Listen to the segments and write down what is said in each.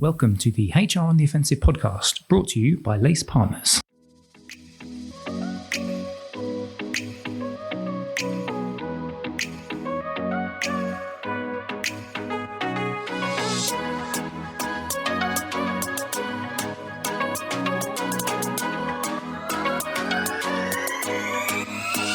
Welcome to the HR on the Offensive podcast, brought to you by LACER Partners.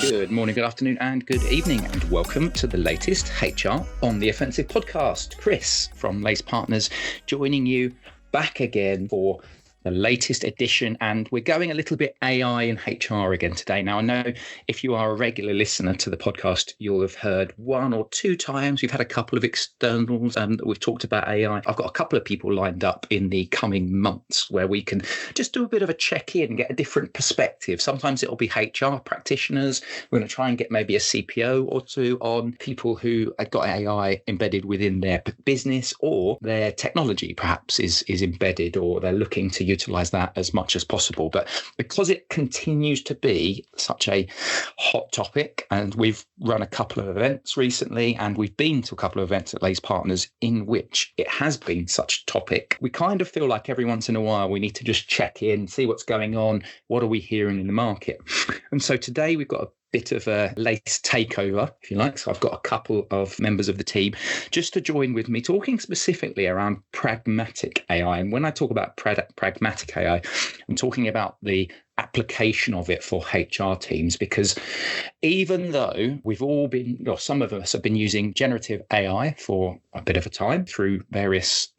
Good morning, good afternoon, and good evening, and welcome to the latest HR on the Offensive podcast. Chris from LACER Partners joining you back again for the latest edition, and we're going a little bit AI and HR again today. Now, I know if you are a regular listener to the podcast, you'll have heard one or two times. We've had a couple of externals that we've talked about AI. I've got a couple of people lined up in the coming months where we can just do a bit of a check-in, get a different perspective. Sometimes it'll be HR practitioners. We're going to try and get maybe a CPO or two on, people who have got AI embedded within their business, or their technology perhaps is embedded, or they're looking to utilize that as much as possible. But because it continues to be such a hot topic, and we've run a couple of events recently, and we've been to a couple of events at LACER Partners in which it has been such a topic, we kind of feel like every once in a while we need to just check in, see what's going on, what are we hearing in the market. And so today we've got a bit of a LACE takeover, if you like. So I've got a couple of members of the team just to join with me, talking specifically around pragmatic AI. And when I talk about pragmatic AI, I'm talking about the application of it for HR teams, because even though we've all been, or some of us have been using generative AI for a bit of a time through various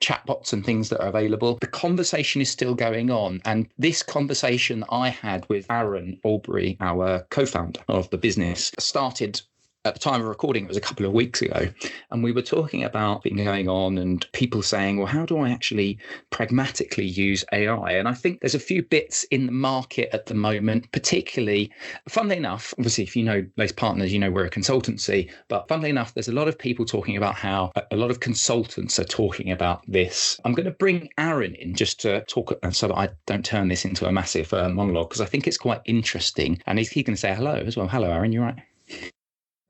chatbots and things that are available, the conversation is still going on. And this conversation I had with Aaron Alburey, our co-founder of the business, started at the time of recording. It was a couple of weeks ago, and we were talking about it going on and people saying, well, how do I actually pragmatically use AI? And I think there's a few bits in the market at the moment, particularly, funnily enough, obviously, if you know LACER Partners, you know we're a consultancy, but funnily enough, there's a lot of people talking about how a lot of consultants are talking about this. I'm going to bring Aaron in just to talk so that I don't turn this into a massive monologue, because I think it's quite interesting. And he's going to say hello as well. Hello, Aaron, you're right.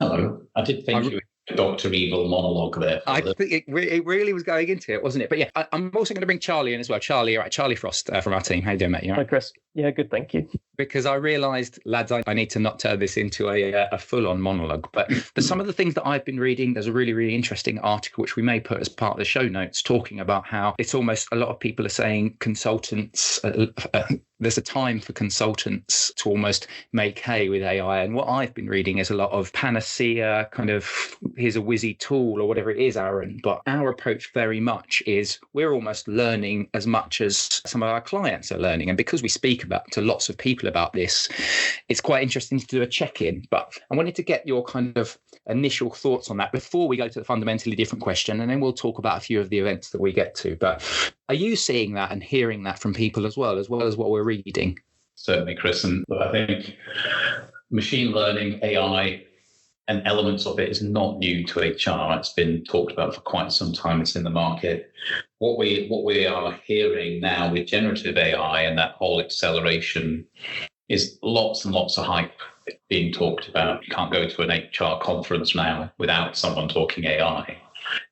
Hello. I did think you were a Dr. Evil monologue there. I think it really was going into it, wasn't it? But yeah, I'm also going to bring Charlie in as well. Charlie, you're right. Charlie Frost from our team. How you doing, mate? You all right? Hi, Chris. Yeah, good, thank you. Because I realised, lads, I need to not turn this into a full-on monologue. But for some of the things that I've been reading, there's a really, really interesting article, which we may put as part of the show notes, talking about how it's almost, a lot of people are saying consultants, there's a time for consultants to almost make hay with AI. And what I've been reading is a lot of panacea, kind of, here's a whizzy tool or whatever it is, Aaron. But our approach very much is we're almost learning as much as some of our clients are learning. And because we speak to lots of people about this, it's quite interesting to do a check-in. But I wanted to get your kind of initial thoughts on that before we go to the fundamentally different question, and then we'll talk about a few of the events that we get to. But are you seeing that and hearing that from people as well as what we're reading? Certainly, Chris. And I think machine learning, AI, and elements of it is not new to HR. It's been talked about for quite some time. It's in the market. What we are hearing now with generative AI and that whole acceleration is lots and lots of hype being talked about. You can't go to an HR conference now without someone talking AI.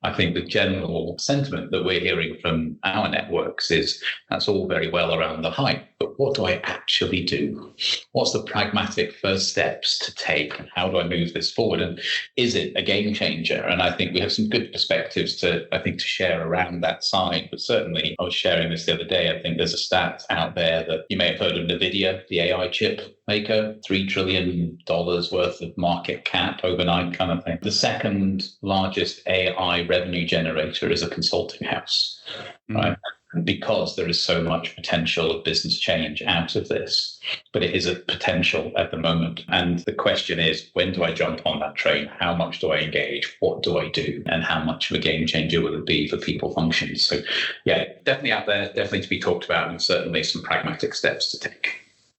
I think the general sentiment that we're hearing from our networks is that's all very well around the hype, but what do I actually do? What's the pragmatic first steps to take, and how do I move this forward? And is it a game changer? And I think we have some good perspectives to share around that side. But certainly, I was sharing this the other day. I think there's a stat out there that you may have heard of NVIDIA, the AI chip maker, $3 trillion worth of market cap overnight kind of thing. The second largest AI revenue generator is a consulting house, right? Because there is so much potential of business change out of this, but it is a potential at the moment. And the question is, when do I jump on that train? How much do I engage? What do I do? And how much of a game changer will it be for people functions? So yeah, definitely out there, definitely to be talked about, and certainly some pragmatic steps to take.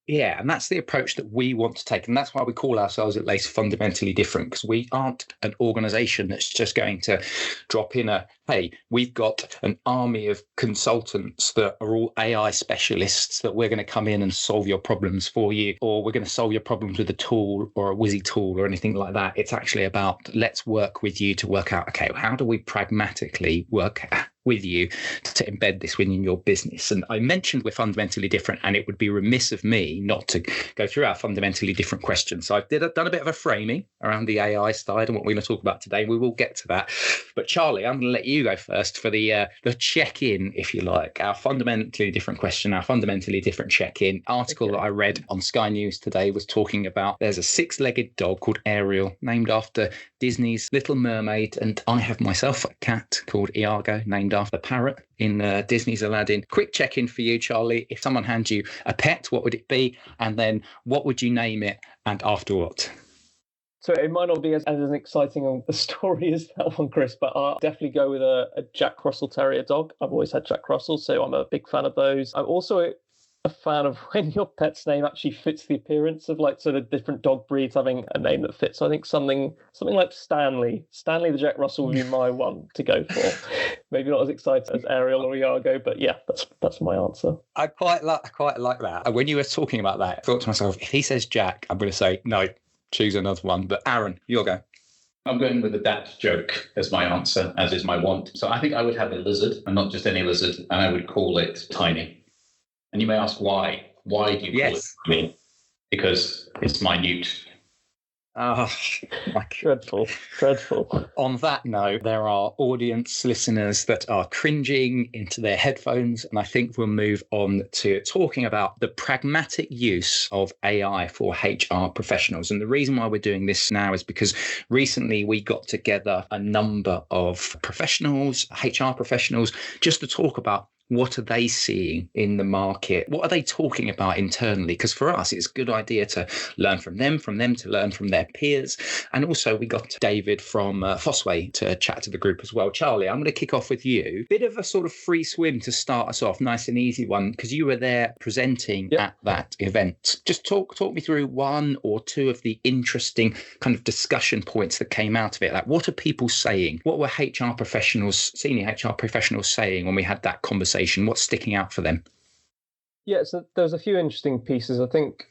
Yeah, and that's the approach that we want to take. And that's why we call ourselves at LACE fundamentally different, because we aren't an organization that's just going to drop in hey, we've got an army of consultants that are all AI specialists that we're going to come in and solve your problems for you, or we're going to solve your problems with a tool or a whizzy tool or anything like that. It's actually about, let's work with you to work out, okay, how do we pragmatically work with you to embed this within your business. And I mentioned we're fundamentally different, and it would be remiss of me not to go through our fundamentally different questions. So I've done a bit of a framing around the AI side and what we're going to talk about today. We will get to that. But Charlie, I'm going to let you go first for the check-in, if you like, our fundamentally different question, our fundamentally different check-in. Article that I read on Sky News today was talking about there's a six-legged dog called Ariel, named after Disney's Little Mermaid, and I have myself a cat called Iago, named after the parrot in Disney's Aladdin. Quick check-in for you, Charlie. If someone hands you a pet, what would it be? And then what would you name it, and after what? So it might not be as an exciting a story as that one, Chris, but I'll definitely go with a Jack Russell Terrier dog. I've always had Jack Russell, so I'm a big fan of those. I'm also a fan of when your pet's name actually fits the appearance of like sort of different dog breeds having a name that fits. So I think something like Stanley the Jack Russell would be my one to go for. Maybe not as exciting as Ariel or Iago, but yeah, that's my answer. I quite like that. When you were talking about that, I thought to myself, if he says Jack, I'm going to say no, choose another one. But Aaron, you'll go. I'm going with a dad joke as my answer, as is my want. So I think I would have a lizard, and not just any lizard, and I would call it Tiny. And you may ask why. Why do you call it Tiny? Because it's minute. Oh, dreadful. On that note, there are audience listeners that are cringing into their headphones, and I think we'll move on to talking about the pragmatic use of AI for HR professionals. And the reason why we're doing this now is because recently we got together a number of professionals, HR professionals, just to talk about what are they seeing in the market? What are they talking about internally? Because for us, it's a good idea to learn from them to learn from their peers. And also we got David from Fossway to chat to the group as well. Charlie, I'm going to kick off with you. Bit of a sort of free swim to start us off, nice and easy one, because you were there presenting at that event. Just talk me through one or two of the interesting kind of discussion points that came out of it. Like, what are people saying? What were HR professionals, senior HR professionals saying when we had that conversation? What's sticking out for them? Yeah, so there's a few interesting pieces. I think,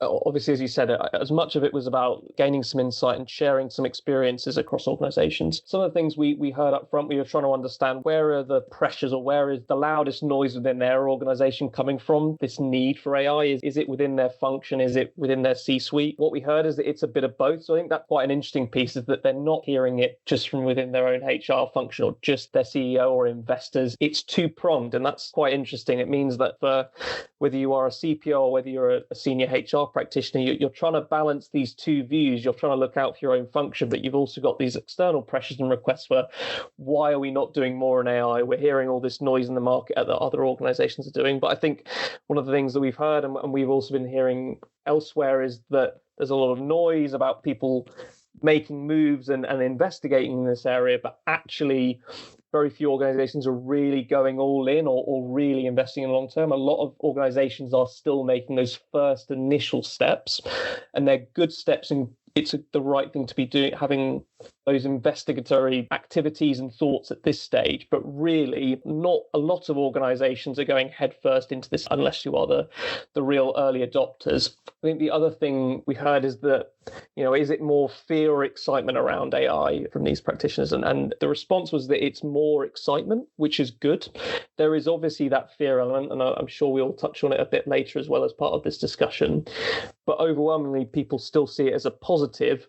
obviously, as you said, as much of it was about gaining some insight and sharing some experiences across organizations. Some of the things we heard up front, we were trying to understand where are the pressures or where is the loudest noise within their organization coming from, this need for AI? Is it within their function? Is it within their C-suite? What we heard is that it's a bit of both. So I think that's quite an interesting piece, is that they're not hearing it just from within their own HR function or just their CEO or investors. It's two-pronged, and that's quite interesting. It means that for whether you are a CPO or whether you're a senior HR practitioner, you're trying to balance these two views. You're trying to look out for your own function, but you've also got these external pressures and requests for why are we not doing more in AI? We're hearing all this noise in the market that other organizations are doing. But I think one of the things that we've heard and we've also been hearing elsewhere is that there's a lot of noise about people making moves and investigating in this area, but actually very few organizations are really going all in or really investing in long term. A lot of organizations are still making those first initial steps, and they're good steps, and it's the right thing to be doing, having those investigatory activities and thoughts at this stage. But really, not a lot of organizations are going headfirst into this unless you are the real early adopters. I think the other thing we heard is that, is it more fear or excitement around AI from these practitioners? And the response was that it's more excitement, which is good. There is obviously that fear element, and I'm sure we'll touch on it a bit later as well as part of this discussion. But overwhelmingly, people still see it as a positive.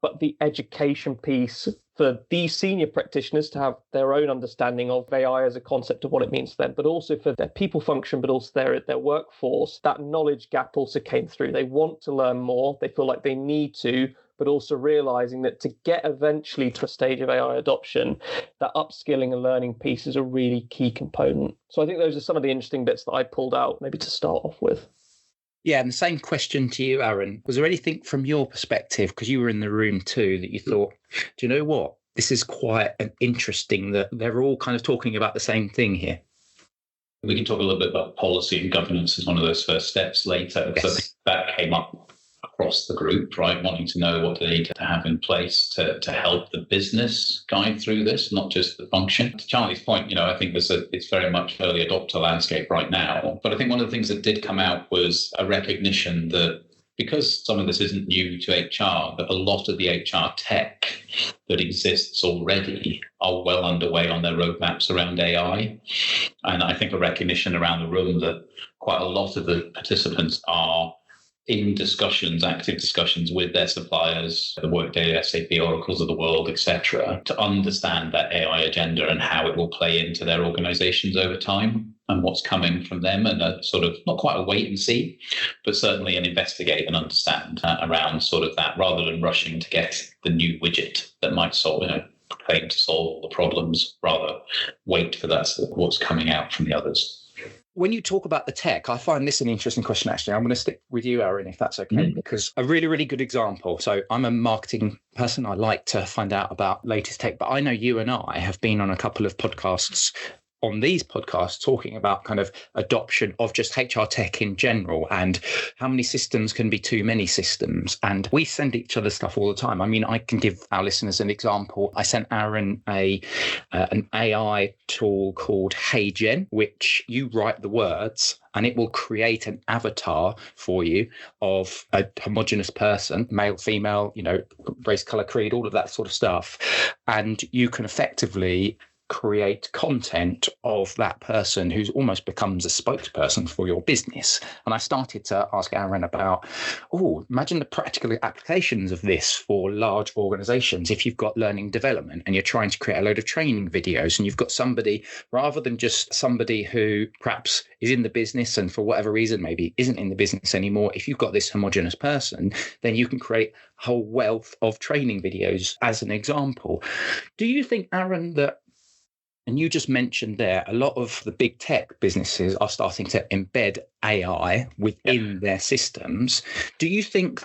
But the education piece for these senior practitioners to have their own understanding of AI as a concept of what it means to them, but also for their people function, but also their workforce, that knowledge gap also came through. They want to learn more. They feel like they need to, but also realizing that to get eventually to a stage of AI adoption, that upskilling and learning piece is a really key component. So I think those are some of the interesting bits that I pulled out maybe to start off with. Yeah, and the same question to you, Aaron. Was there anything from your perspective, because you were in the room too, that you thought, do you know what? This is quite an interesting that they're all kind of talking about the same thing here. We can talk a little bit about policy and governance as one of those first steps later. Yes. So I think that came up across the group, right? Wanting to know what they need to have in place to help the business guide through this, not just the function. To Charlie's point, I think it's very much early adopter landscape right now. But I think one of the things that did come out was a recognition that because some of this isn't new to HR, that a lot of the HR tech that exists already are well underway on their roadmaps around AI. And I think a recognition around the room that quite a lot of the participants are in discussions, active discussions with their suppliers, the Workday, SAP, Oracles of the world, etc., to understand that AI agenda and how it will play into their organizations over time and what's coming from them, and a sort of not quite a wait and see, but certainly an investigate and understand around sort of that, rather than rushing to get the new widget that might solve, claim to solve all the problems, rather wait for that, what's coming out from the others. When you talk about the tech, I find this an interesting question, actually. I'm going to stick with you, Aaron, if that's okay, because a really, really good example. So I'm a marketing person. I like to find out about latest tech, but I know you and I have been on a couple of podcasts on these podcasts talking about kind of adoption of just HR tech in general and how many systems can be too many systems. And we send each other stuff all the time. I mean, I can give our listeners an example. I sent Aaron an AI tool called HeyGen, which you write the words and it will create an avatar for you of a homogenous person, male, female, race, color, creed, all of that sort of stuff. And you can effectively create content of that person who's almost becomes a spokesperson for your business. And I started to ask Aaron about, imagine the practical applications of this for large organizations. If you've got learning development and you're trying to create a load of training videos and you've got somebody, rather than just somebody who perhaps is in the business and for whatever reason maybe isn't in the business anymore, if you've got this homogenous person, then you can create a whole wealth of training videos as an example. Do you think, Aaron, that, and you just mentioned there, a lot of the big tech businesses are starting to embed AI within their systems. Do you think,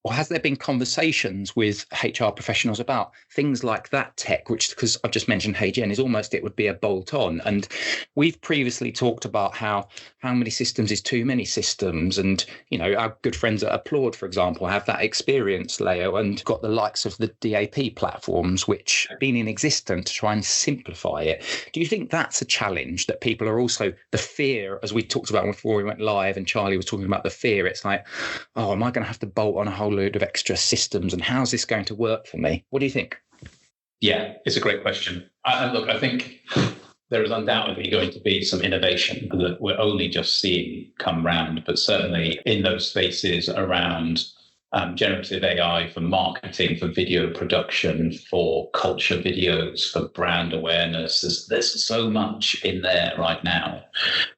or has there been conversations with HR professionals about things like that tech, which, because I've just mentioned HeyGen, is almost, it would be a bolt on. And we've previously talked about how many systems is too many systems. And, our good friends at Applaud, for example, have that experience, Leo, and got the likes of the DAP platforms, which have been in existence to try and simplify it. Do you think that's a challenge, that people are also, the fear, as we talked about before we went live and Charlie was talking about the fear, it's like, am I going to have to bolt on a whole load of extra systems and how's this going to work for me? What do you think? Yeah, it's a great question. Look, I think there is undoubtedly going to be some innovation that we're only just seeing come round, but certainly in those spaces around generative AI for marketing, for video production, for culture videos, for brand awareness. There's so much in there right now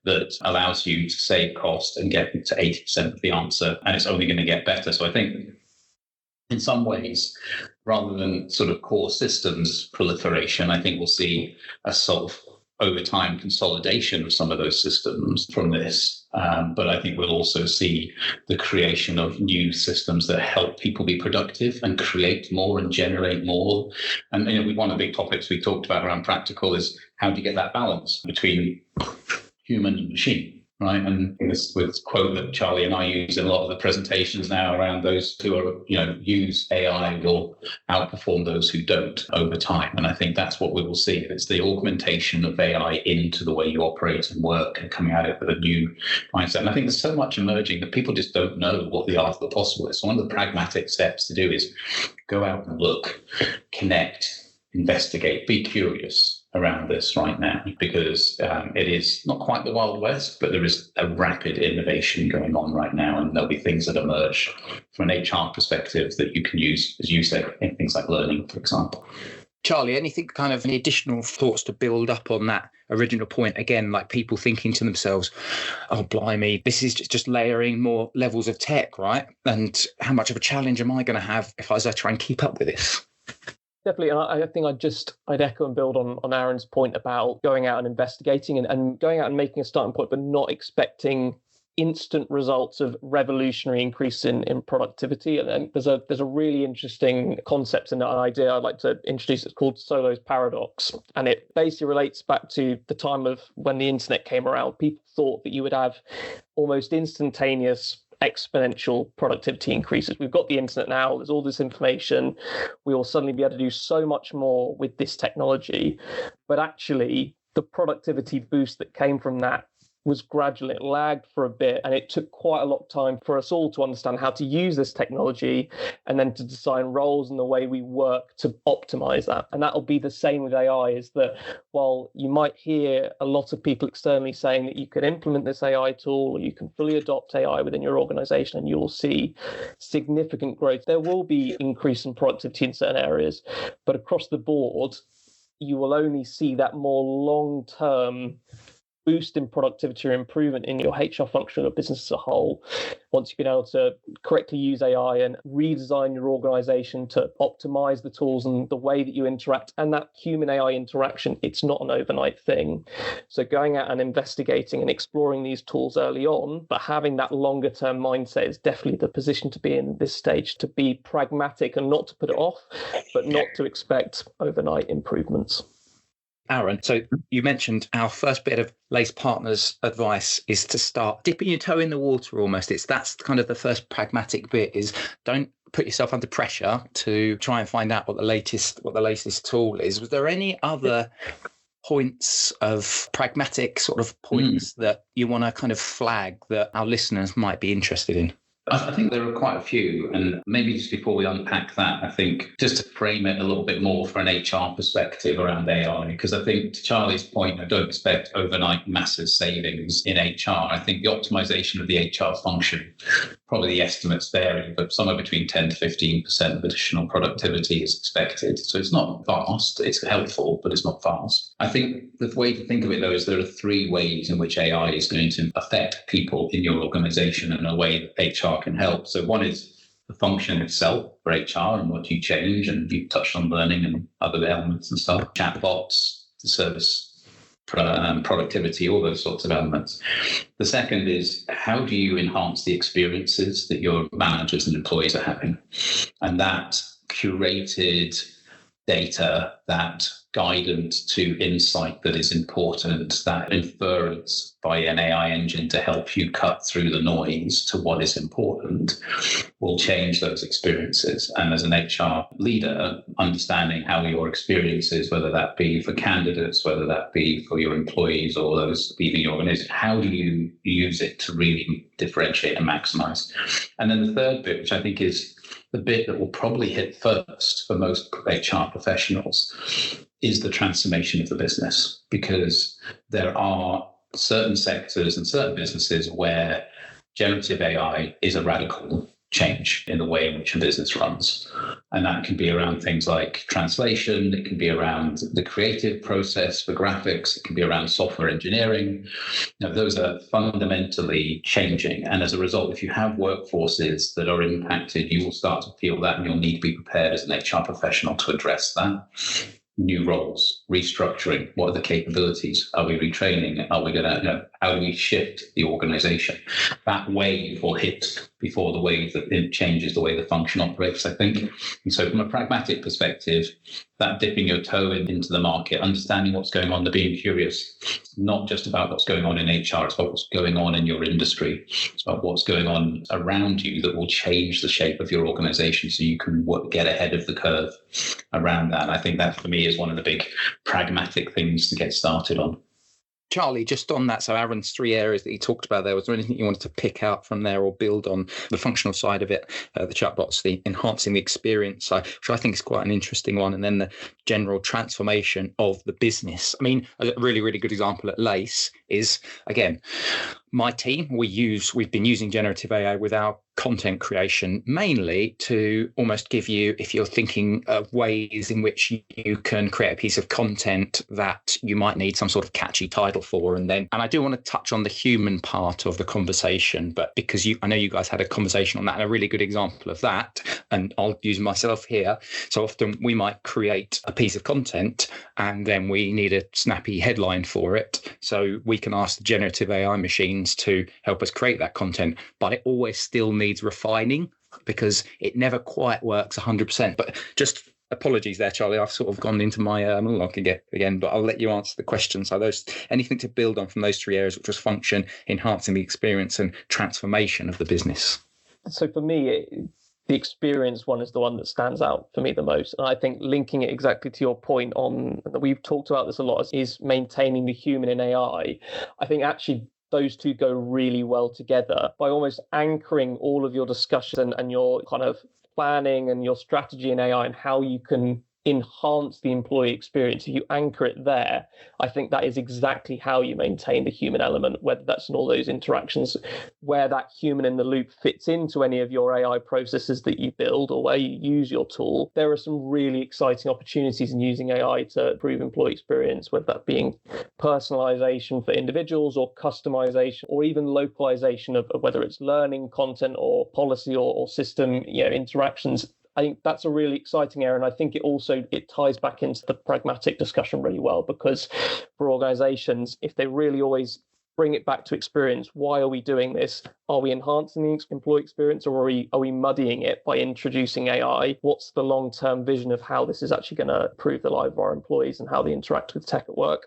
that allows you to save cost and get to 80% of the answer, and it's only going to get better. So I think in some ways, rather than sort of core systems proliferation, I think we'll see a sort of over time consolidation of some of those systems from this. But I think we'll also see the creation of new systems that help people be productive and create more and generate more. And one of the big topics we talked about around practical is how do you get that balance between human and machine? Right. And this quote that Charlie and I use in a lot of the presentations now around those who are, use AI will outperform those who don't over time. And I think that's what we will see. It's the augmentation of AI into the way you operate and work and coming at it with a new mindset. And I think there's so much emerging that people just don't know what the art of the possible is. So one of the pragmatic steps to do is go out and look, connect, investigate, be curious around this right now, because it is not quite the Wild West, but there is a rapid innovation going on right now, and there'll be things that emerge from an HR perspective that you can use, as you said, in things like learning, for example. Charlie, anything kind of any additional thoughts to build up on that original point? Again, like people thinking to themselves, oh, blimey, this is just layering more levels of tech, right? And how much of a challenge am I going to have as I try and keep up with this? Definitely. And I think I'd echo and build on Aaron's point about going out and investigating and going out and making a starting point, but not expecting instant results of revolutionary increase in productivity. And there's a really interesting concept and an idea I'd like to introduce. It's called Solo's paradox. And it basically relates back to the time of when the internet came around. People thought that you would have almost instantaneous exponential productivity increases. We've got the internet now, there's all this information, we will suddenly be able to do so much more with this technology. But actually, the productivity boost that came from that was gradual. It lagged for a bit, and it took quite a lot of time for us all to understand how to use this technology and then to design roles and the way we work to optimize that. And that'll be the same with AI, is that while you might hear a lot of people externally saying that you can implement this AI tool or you can fully adopt AI within your organization and you'll see significant growth, there will be increase in productivity in certain areas, but across the board, you will only see that more long-term boost in productivity or improvement in your HR function or business as a whole once you've been able to correctly use AI and redesign your organization to optimize the tools and the way that you interact. And that human AI interaction, it's not an overnight thing. So going out and investigating and exploring these tools early on, but having that longer term mindset is definitely the position to be in this stage, to be pragmatic and not to put it off, but not to expect overnight improvements. Aaron, so you mentioned our first bit of Lace Partners advice is to start dipping your toe in the water almost. That's kind of the first pragmatic bit, is don't put yourself under pressure to try and find out what the latest tool is. Was there any other points of pragmatic sort of points that you want to kind of flag that our listeners might be interested in? I think there are quite a few, and maybe just before we unpack that, I think just to frame it a little bit more for an HR perspective around AI, because I think to Charlie's point, I don't expect overnight massive savings in HR. I think the optimization of the HR function, probably the estimates vary, but somewhere between 10 to 15% of additional productivity is expected. So it's not fast, it's helpful, but it's not fast. I think the way to think of it, though, is there are three ways in which AI is going to affect people in your organization in a way that HR can help. So one is the function itself for HR and what you change, and you touched on learning and other elements and stuff, chatbots, the service productivity, all those sorts of elements. The second is, how do you enhance the experiences that your managers and employees are having? And that curated data, that guidance to insight that is important, that inference by an AI engine to help you cut through the noise to what is important, will change those experiences. And as an HR leader, understanding how your experiences, whether that be for candidates, whether that be for your employees or those leaving your organization, how do you use it to really differentiate and maximize? And then the third bit, which I think is the bit that will probably hit first for most HR professionals, is the transformation of the business, because there are certain sectors and certain businesses where generative AI is a radical change in the way in which a business runs. And that can be around things like translation, it can be around the creative process for graphics, it can be around software engineering. Those are fundamentally changing. And as a result, if you have workforces that are impacted, you will start to feel that, and you'll need to be prepared as an HR professional to address that. New roles, restructuring, what are the capabilities? Are we retraining? Are we going to, how do we shift the organization? That wave will hit before the wave that it changes the way the function operates, I think. And so from a pragmatic perspective, that dipping your toe into the market, understanding what's going on, being curious, not just about what's going on in HR, it's about what's going on in your industry. It's about what's going on around you that will change the shape of your organization so you can get ahead of the curve around that. And I think that for me is one of the big pragmatic things to get started on. Charlie, just on that, so Aaron's three areas that he talked about there, was there anything you wanted to pick out from there or build on the functional side of it, the chatbots, the enhancing the experience, which I think is quite an interesting one, and then the general transformation of the business? I mean, a really, really good example at Lace is, again, my team, we've been using generative AI with our content creation, mainly to almost give you, if you're thinking of ways in which you can create a piece of content that you might need some sort of catchy title for. And I do want to touch on the human part of the conversation, but because I know you guys had a conversation on that, and a really good example of that, and I'll use myself here. So often we might create a piece of content and then we need a snappy headline for it. So we can ask the generative AI machines to help us create that content, but it always still needs refining because it never quite works 100%. But just apologies there, Charlie, I've sort of gone into my monologue again, but I'll let you answer the question. So anything to build on from those three areas, which was function, enhancing the experience, and transformation of the business? So for me, the experience one is the one that stands out for me the most. And I think linking it exactly to your point on, that we've talked about this a lot, is maintaining the human in AI. I think actually those two go really well together by almost anchoring all of your discussions and your kind of planning and your strategy in AI and how you can enhance the employee experience. If you anchor it there, I think that is exactly how you maintain the human element, whether that's in all those interactions, where that human in the loop fits into any of your AI processes that you build or where you use your tool. There are some really exciting opportunities in using AI to improve employee experience, whether that being personalization for individuals or customization or even localization of whether it's learning content or policy or system interactions. I think that's a really exciting area. And I think it ties back into the pragmatic discussion really well, because for organizations, if they really always bring it back to experience, why are we doing this? Are we enhancing the employee experience, or are we muddying it by introducing AI? What's the long-term vision of how this is actually going to improve the life of our employees and how they interact with tech at work?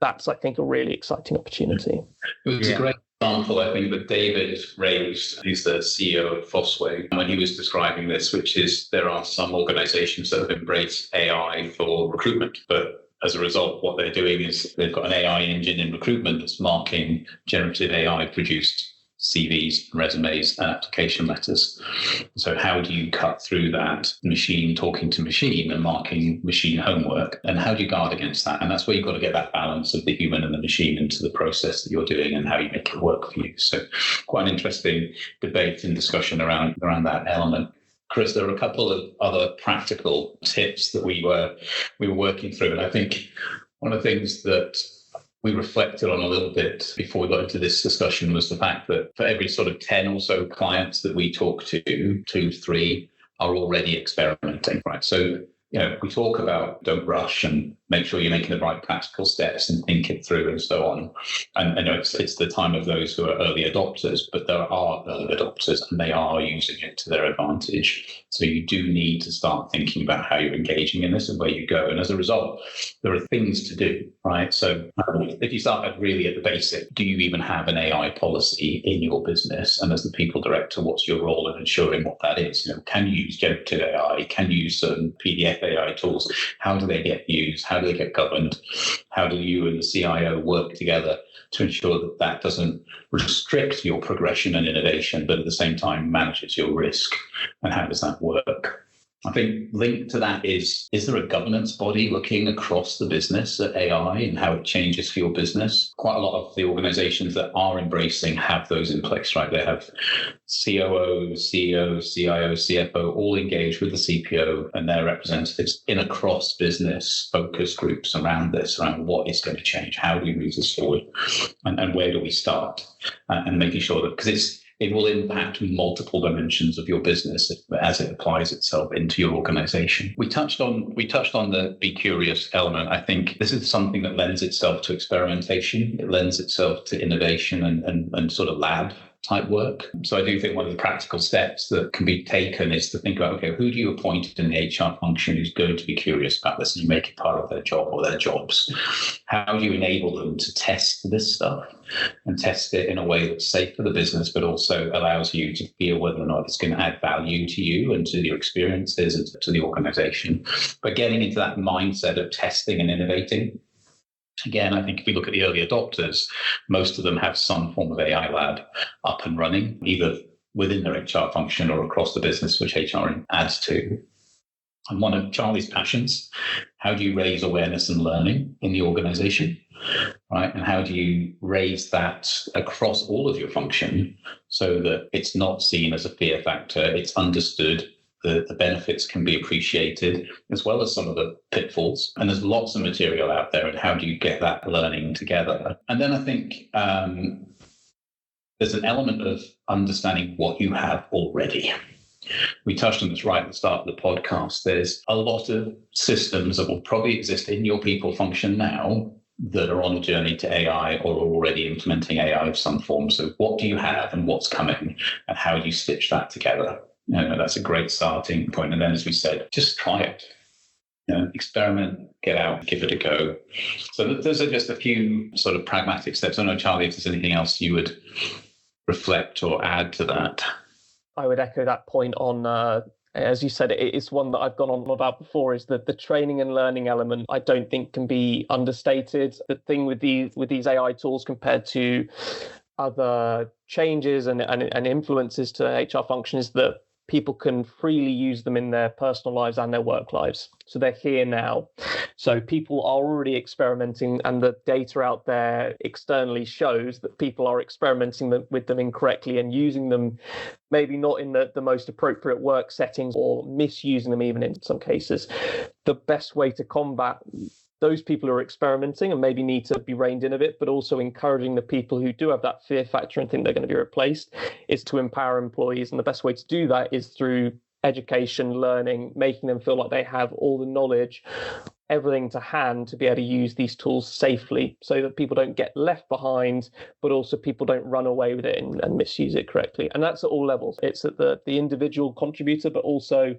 That's, I think, a really exciting opportunity. It's a great example, I think, that David raised. He's the CEO of Fosway, when he was describing this, which is there are some organizations that have embraced AI for recruitment, but as a result, what they're doing is they've got an AI engine in recruitment that's marking generative AI produced CVs, resumes, and application letters. So how do you cut through that machine talking to machine and marking machine homework? And how do you guard against that? And that's where you've got to get that balance of the human and the machine into the process that you're doing and how you make it work for you. So quite an interesting debate and discussion around that element. Chris, there are a couple of other practical tips that we were working through. And I think one of the things that we reflected on a little bit before we got into this discussion was the fact that for every sort of 10 or so clients that we talk to, 2, 3 are already experimenting, right? So, we talk about don't rush and make sure you're making the right practical steps and think it through and so on. And it's the time of those who are early adopters, but there are early adopters and they are using it to their advantage. So you do need to start thinking about how you're engaging in this and where you go. And as a result, there are things to do, right? So if you start really at the basic, do you even have an AI policy in your business? And as the people director, what's your role in ensuring what that is? Can you use generative AI? Can you use certain PDF AI tools? How do they get used? How do they get governed? How do you and the CIO work together to ensure that that doesn't restrict your progression and innovation, but at the same time manages your risk? And how does that work? I think linked to that is there a governance body looking across the business at AI and how it changes for your business? Quite a lot of the organizations that are embracing have those in place, right? They have COO, CEO, CIO, CFO, all engaged with the CPO and their representatives in a cross-business focus groups around this, around what is going to change, how do we move this forward, and where do we start? And making sure that, because it will impact multiple dimensions of your business as it applies itself into your organization. We touched on the be curious element. I think this is something that lends itself to experimentation. It lends itself to innovation and sort of lab type work. So I do think one of the practical steps that can be taken is to think about, okay, who do you appoint in the HR function who's going to be curious about this and you make it part of their job or their jobs? How do you enable them to test this stuff and test it in a way that's safe for the business, but also allows you to feel whether or not it's going to add value to you and to your experiences and to the organization? But getting into that mindset of testing and innovating. Again, I think if we look at the early adopters, most of them have some form of AI lab up and running, either within their HR function or across the business, which HR adds to. And one of Charlie's passions, how do you raise awareness and learning in the organization, right? And how do you raise that across all of your function so that it's not seen as a fear factor, it's understood, the benefits can be appreciated, as well as some of the pitfalls. And there's lots of material out there, and how do you get that learning together? And then I think there's an element of understanding what you have already. We touched on this right at the start of the podcast. There's a lot of systems that will probably exist in your people function now that are on a journey to AI or are already implementing AI of some form. So what do you have and what's coming, and how do you stitch that together? That's a great starting point. And then, as we said, just try it. Experiment, get out, give it a go. So those are just a few sort of pragmatic steps. I don't know, Charlie, if there's anything else you would reflect or add to that. I would echo that point on As you said, it's one that I've gone on about before, is that the training and learning element, I don't think can be understated. The thing with these AI tools compared to other changes and influences to HR function is that people can freely use them in their personal lives and their work lives. So they're here now. So people are already experimenting, and the data out there externally shows that people are experimenting with them incorrectly and using them maybe not in the most appropriate work settings, or misusing them even in some cases. The best way to combat those people who are experimenting and maybe need to be reined in a bit, but also encouraging the people who do have that fear factor and think they're going to be replaced, is to empower employees. And the best way to do that is through education, learning, making them feel like they have all the knowledge, everything to hand to be able to use these tools safely, so that people don't get left behind, but also people don't run away with it and misuse it correctly. And that's at all levels. It's at the individual contributor, but also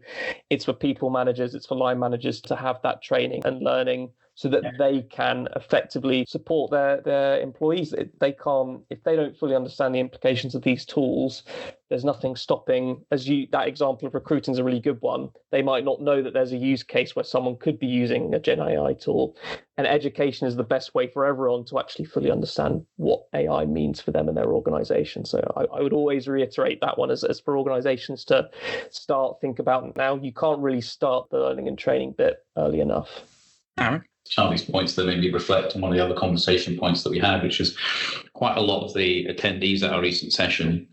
it's for people managers, it's for line managers to have that training and learning, so that they can effectively support their employees. They can't, if they don't fully understand the implications of these tools, there's nothing stopping. That example of recruiting is a really good one. They might not know that there's a use case where someone could be using a Gen AI tool. And education is the best way for everyone to actually fully understand what AI means for them and their organization. So I would always reiterate that one as for organizations to think about now. You can't really start the learning and training bit early enough. Aaron? Charlie's points that made me reflect on one of the other conversation points that we had, which is quite a lot of the attendees at our recent session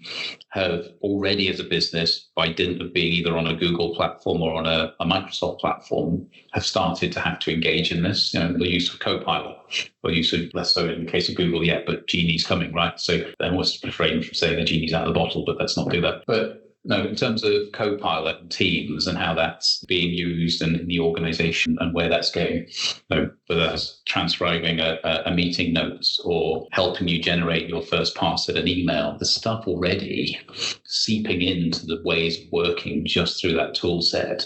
have already, as a business, by dint of being either on a Google platform or on a Microsoft platform, have started to have to engage in this. The use of Copilot, or use of, less so in the case of Google yet, but Genie's coming, right? So they almost refrain from saying the Genie's out of the bottle, but let's not do that. But no, in terms of Copilot and Teams and how that's being used and in the organization and where that's going, whether that's transcribing a meeting notes or helping you generate your first pass at an email, the stuff already seeping into the ways of working just through that tool set.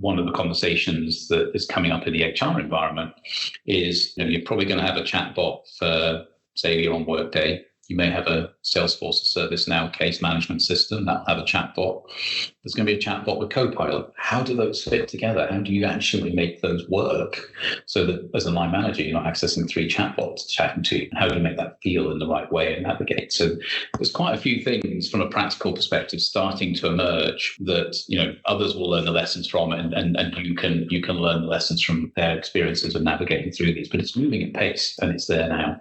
One of the conversations that is coming up in the HR environment is, you're probably going to have a chatbot for, say, you're on Workday. You may have a Salesforce ServiceNow case management system that'll have a chatbot. There's going to be a chatbot with Copilot. How do those fit together? How do you actually make those work so that as a line manager, you're not accessing 3 chatbots chatting to you? How do you make that feel in the right way and navigate? So there's quite a few things from a practical perspective starting to emerge that, others will learn the lessons from, and you can learn the lessons from their experiences of navigating through these. But it's moving at pace and it's there now.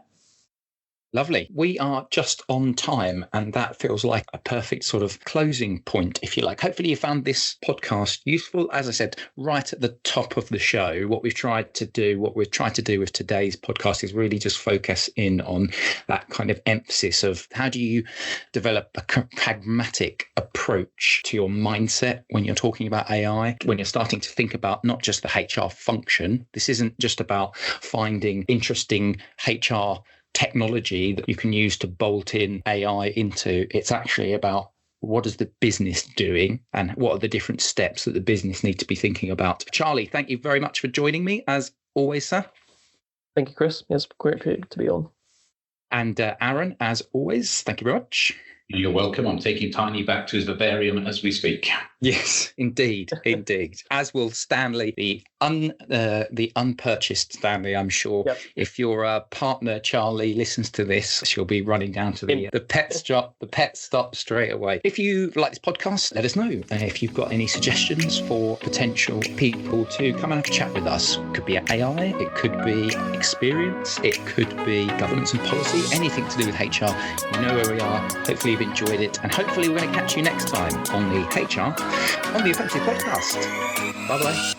Lovely. We are just on time, and that feels like a perfect sort of closing point, if you like. Hopefully you found this podcast useful. As I said, right at the top of the show, what we've tried to do with today's podcast is really just focus in on that kind of emphasis of how do you develop a pragmatic approach to your mindset when you're talking about AI, when you're starting to think about not just the HR function. This isn't just about finding interesting HR technology that you can use to bolt in AI into. It's actually about what is the business doing and what are the different steps that the business need to be thinking about. Charlie, thank you very much for joining me, as always, sir. Thank you, Chris. It's great to be on. And Aaron, as always, thank you very much. You're welcome. I'm taking Tiny back to his vivarium as we speak. Yes, indeed. As will Stanley, the unpurchased Stanley, I'm sure. Yep. If your partner Charlie listens to this, she'll be running down to the pet stop straight away. If you like this podcast, let us know. If you've got any suggestions for potential people to come and have a chat with us, it could be AI, it could be experience, it could be governance and policy, anything to do with HR. You know where we are. Hopefully you've enjoyed it, and hopefully we're going to catch you next time on the HR on the Offensive Podcast. Bye-bye.